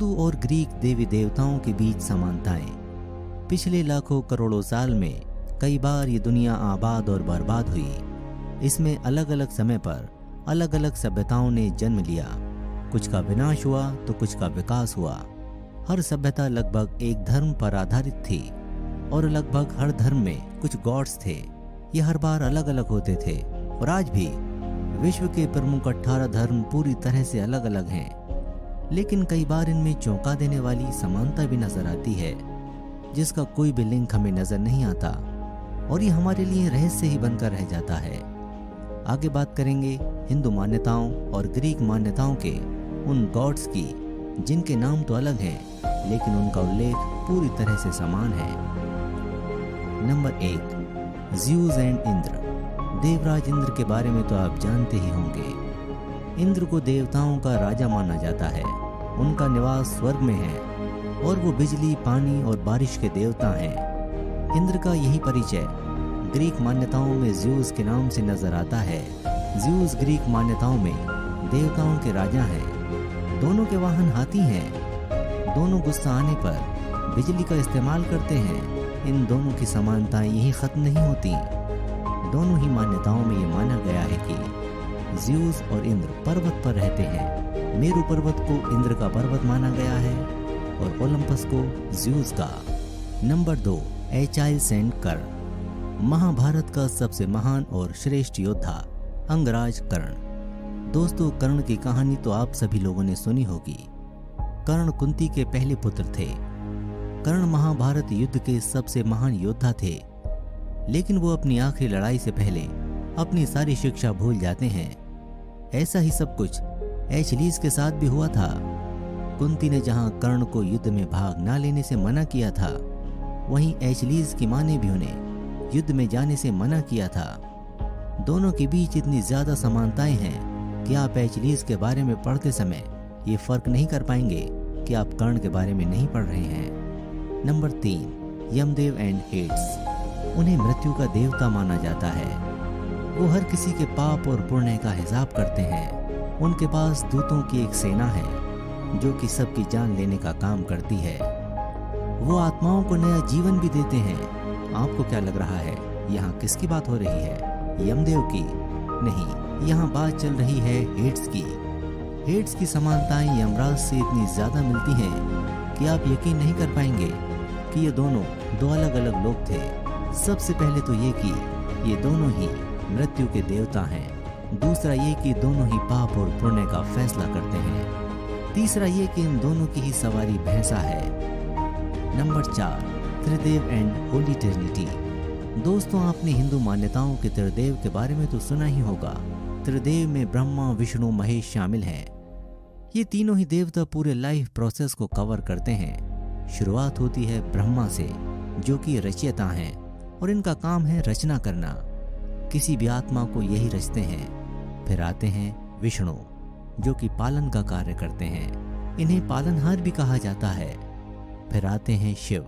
हिंदू और ग्रीक देवी देवताओं के बीच समानताएं। पिछले लाखों करोड़ों साल में कई बार ये दुनिया आबाद और बर्बाद हुई। इसमें अलग अलग समय पर अलग अलग सभ्यताओं ने जन्म लिया। कुछ का विनाश हुआ तो कुछ का विकास हुआ। हर सभ्यता लगभग एक धर्म पर आधारित थी और लगभग हर धर्म में कुछ गॉड्स थे। ये हर बार अलग अलग होते थे और आज भी विश्व के प्रमुख 18 धर्म पूरी तरह से अलग अलग हैं। लेकिन कई बार इनमें चौंका देने वाली समानता भी नजर आती है, जिसका कोई भी लिंक हमें नजर नहीं आता और ये हमारे लिए रहस्य ही बनकर रह जाता है। आगे बात करेंगे हिंदू मान्यताओं और ग्रीक मान्यताओं के उन गॉड्स की जिनके नाम तो अलग हैं लेकिन उनका उल्लेख पूरी तरह से समान है। Number 1, Zeus and Indra. Devraj Indra के बारे में तो आप जानते ही होंगे। इंद्र को देवताओं का राजा माना जाता है। उनका निवास स्वर्ग में है और वो बिजली, पानी और बारिश के देवता हैं। इंद्र का यही परिचय ग्रीक मान्यताओं में ज़्यूस के नाम से नजर आता है। ज़्यूस ग्रीक मान्यताओं में देवताओं के राजा हैं। दोनों के वाहन हाथी हैं। दोनों गुस्सा आने पर बिजली का इस्तेमाल करते हैं। इन दोनों की समानताएं यही खत्म नहीं होती। दोनों ही मान्यताओं में ये माना गया है कि ज़्यूस और इंद्र पर्वत पर रहते हैं। मेरु पर्वत को इंद्र का पर्वत माना गया है और ओलंपस को ज़्यूस का। नंबर 2, एचाइल्स एंड कर्ण। महाभारत का सबसे महान और श्रेष्ठ योद्धा अंगराज कर्ण। दोस्तों, कर्ण की कहानी तो आप सभी लोगों ने सुनी होगी। कर्ण कुंती के पहले पुत्र थे। कर्ण महाभारत युद्ध के सबसे महान योद्धा थे, लेकिन वो अपनी आखिरी लड़ाई से पहले अपनी सारी शिक्षा भूल जाते हैं। ऐसा ही सब कुछ एचलीस के साथ भी हुआ था। कुंती ने जहां कर्ण को युद्ध में भाग न लेने से मना किया था, वहीं एचलीस की मां ने भी उन्हें युद्ध में जाने से मना किया था। दोनों के बीच इतनी ज्यादा समानताएं हैं कि आप एचलीस के बारे में पढ़ते समय ये फर्क नहीं कर पाएंगे कि आप कर्ण के बारे में नहीं पढ़ रहे हैं। Number 3, Yamdev and heads. उन्हें मृत्यु का देवता माना जाता है। वो हर किसी के पाप और पुण्य का हिसाब करते हैं। उनके पास दूतों की एक सेना है जो कि सबकी जान लेने का काम करती है। वो आत्माओं को नया जीवन भी देते हैं। आपको क्या लग रहा है यहाँ किसकी बात हो रही है? यमदेव की? नहीं, यहाँ बात चल रही है हेड्स की। हेड्स की समानताएं यमराज से इतनी ज्यादा मिलती हैं कि आप यकीन नहीं कर पाएंगे कि ये दोनों दो अलग अलग लोग थे। सबसे पहले तो ये कि ये दोनों ही मृत्यु के देवता हैं। दूसरा ये कि दोनों ही पाप और पुण्य का फैसला करते हैं। तीसरा ये कि इन दोनों की ही सवारी भैंसा है। Number 4, Tridev and Holi Trinity. दोस्तों, आपने हिंदू मान्यताओं के त्रिदेव के बारे में तो सुना ही होगा। त्रिदेव में ब्रह्मा, विष्णु, महेश शामिल हैं। ये तीनों ही देवता पूरे लाइफ प्रोसेस को कवर करते हैं। शुरुआत होती है ब्रह्मा से, जो कि रचयिता हैं और इनका काम है रचना करना। किसी भी आत्मा को यही रचते हैं। फिर आते हैं विष्णु, जो कि पालन का कार्य करते हैं। इन्हें पालनहार भी कहा जाता है। फिर आते हैं शिव,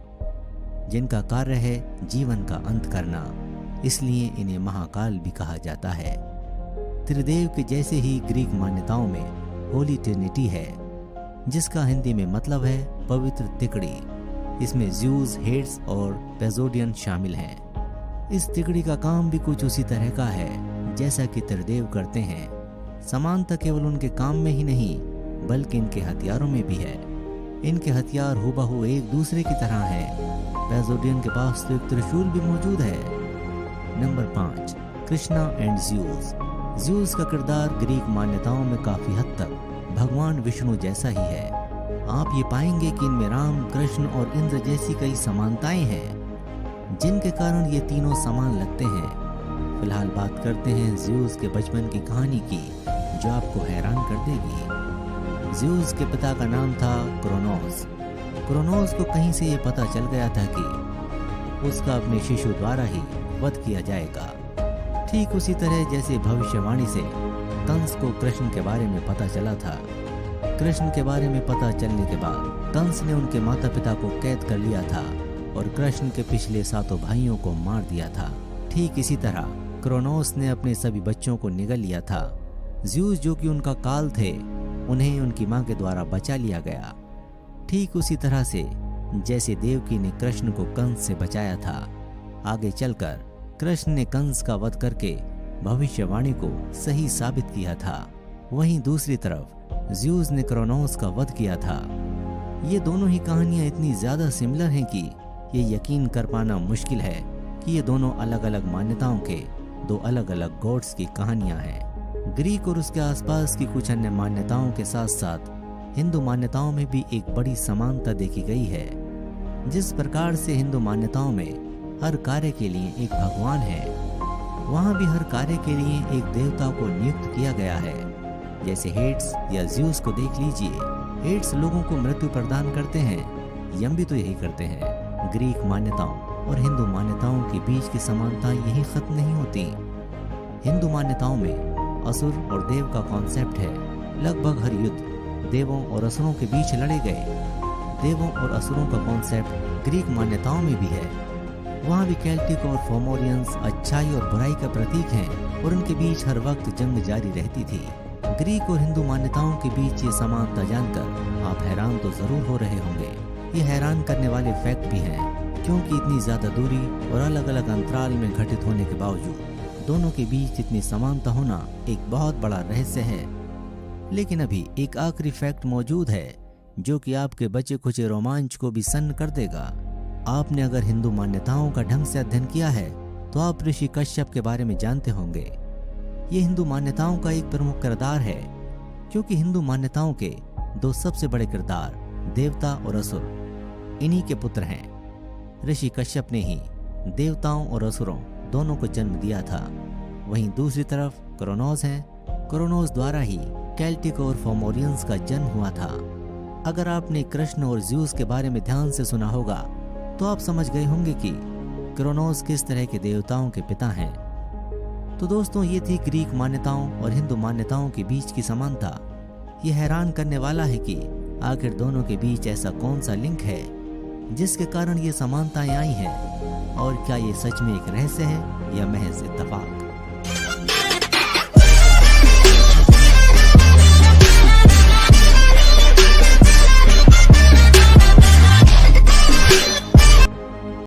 जिनका कार्य है जीवन का अंत करना, इसलिए इन्हें महाकाल भी कहा जाता है। त्रिदेव के जैसे ही ग्रीक मान्यताओं में होली ट्रिनिटी है, जिसका हिंदी में मतलब है पवित्र तिकड़ी। इसमें ज़्यूस, हेड्स और पेजोडियन शामिल हैं। इस तिकड़ी का काम भी कुछ उसी तरह का है जैसा कि त्रिदेव करते हैं। समानता केवल उनके काम में ही नहीं बल्कि इनके हथियारों में भी है। इनके हथियार हूबहू एक दूसरे की तरह हैं। पेजोडियन के पास तो एक त्रिशूल भी मौजूद है। Number 5, Krishna and Zeus. Zeus का किरदार ग्रीक मान्यताओं में काफी हद तक भगवान विष्णु जैसा ही है। आप ये पाएंगे कि इनमें राम, कृष्ण और इंद्र जैसी कई समानताएं हैं, जिनके कारण ये तीनों समान लगते हैं। फिलहाल बात करते हैं ज़्यूस के बचपन की कहानी की, जो आपको हैरान कर देगी। ज़्यूस के पिता का नाम था क्रोनोस। क्रोनोस को कहीं से ये पता चल गया था कि उसका अपने शिशु द्वारा ही वध किया जाएगा। ठीक उसी तरह जैसे भविष्यवाणी से कंस को कृष्ण के बारे में पता चला था। कृष्ण के बारे में पता चलने के बाद कंस ने उनके माता पिता को कैद कर लिया था और कृष्ण के पिछले 7 भाइयों को मार दिया था। ठीक इसी तरह क्रोनोस ने अपने सभी बच्चों को निगल लिया था। ज़्यूस, जो कि उनका काल थे, उन्हें उनकी मां के द्वारा बचा लिया गया। ठीक उसी तरह से जैसे देवकी ने कृष्ण को कंस से बचाया था। आगे चलकर कृष्ण ने कंस का वध करके भविष्यवाणी को सही साबित किया था। वहीं दूसरी तरफ ज़्यूस ने क्रोनोस का वध किया था। ये दोनों ही कहानियां इतनी ज्यादा सिमिलर हैं कि ये यकीन कर पाना मुश्किल है कि ये दोनों अलग अलग मान्यताओं के दो अलग अलग गॉड्स की कहानियां हैं। ग्रीक और उसके आसपास की कुछ अन्य मान्यताओं के साथ साथ हिंदू मान्यताओं में भी एक बड़ी समानता देखी गई है। जिस प्रकार से हिंदू मान्यताओं में हर कार्य के लिए एक भगवान है, वहाँ भी हर कार्य के लिए एक देवता को नियुक्त किया गया है। जैसे हेड्स या ज़्यूस को देख लीजिए। हेड्स लोगों को मृत्यु प्रदान करते हैं, यम भी तो यही करते हैं। ग्रीक मान्यताओं और हिंदू मान्यताओं के बीच की समानता यही खत्म नहीं होती। हिंदू मान्यताओं में असुर और देव का कॉन्सेप्ट है। लगभग हर युद्ध देवों और असुरों के बीच लड़े गए। देवों और असुरों का कॉन्सेप्ट ग्रीक मान्यताओं में भी है। वहाँ भी केल्टिक और फोमोरियंस अच्छाई और बुराई का प्रतीक हैं और उनके बीच हर वक्त जंग जारी रहती थी। ग्रीक और हिंदू मान्यताओं के बीच ये समानता जानकर आप हैरान तो जरूर हो रहे होंगे। ये हैरान करने वाले फैक्ट भी हैं, क्योंकि इतनी ज्यादा दूरी और अलग अलग अंतराल में घटित होने के बावजूद दोनों के बीच इतनी समानता होना एक बहुत बड़ा रहस्य है। लेकिन अभी एक आखिरी फैक्ट मौजूद है जो कि आपके बचे खुचे रोमांच को भी सन्न कर देगा। आपने अगर हिंदू मान्यताओं का ढंग से अध्ययन किया है तो आप ऋषि कश्यप के बारे में जानते होंगे। ये हिंदू मान्यताओं का एक प्रमुख किरदार है, क्योंकि हिंदू मान्यताओं के दो सबसे बड़े किरदार देवता और असुर इन्हीं के पुत्र हैं। ऋषि कश्यप ने ही देवताओं और असुरों दोनों को जन्म दिया था। वहीं दूसरी तरफ क्रोनोस हैं। क्रोनोस द्वारा ही केल्टिक और फोमोरियंस का जन्म हुआ था। अगर आपने कृष्ण और ज़्यूस के बारे में ध्यान से सुना होगा तो आप समझ गए होंगे कि क्रोनोस किस तरह के देवताओं के पिता हैं। तो दोस्तों, ये थी ग्रीक मान्यताओं और हिंदू मान्यताओं के बीच की समानता। ये हैरान करने वाला है कि आखिर दोनों के बीच ऐसा कौन सा लिंक है जिसके कारण ये समानताएं आई हैं, और क्या ये सच में एक रहस्य है या महज इत्तेफाक।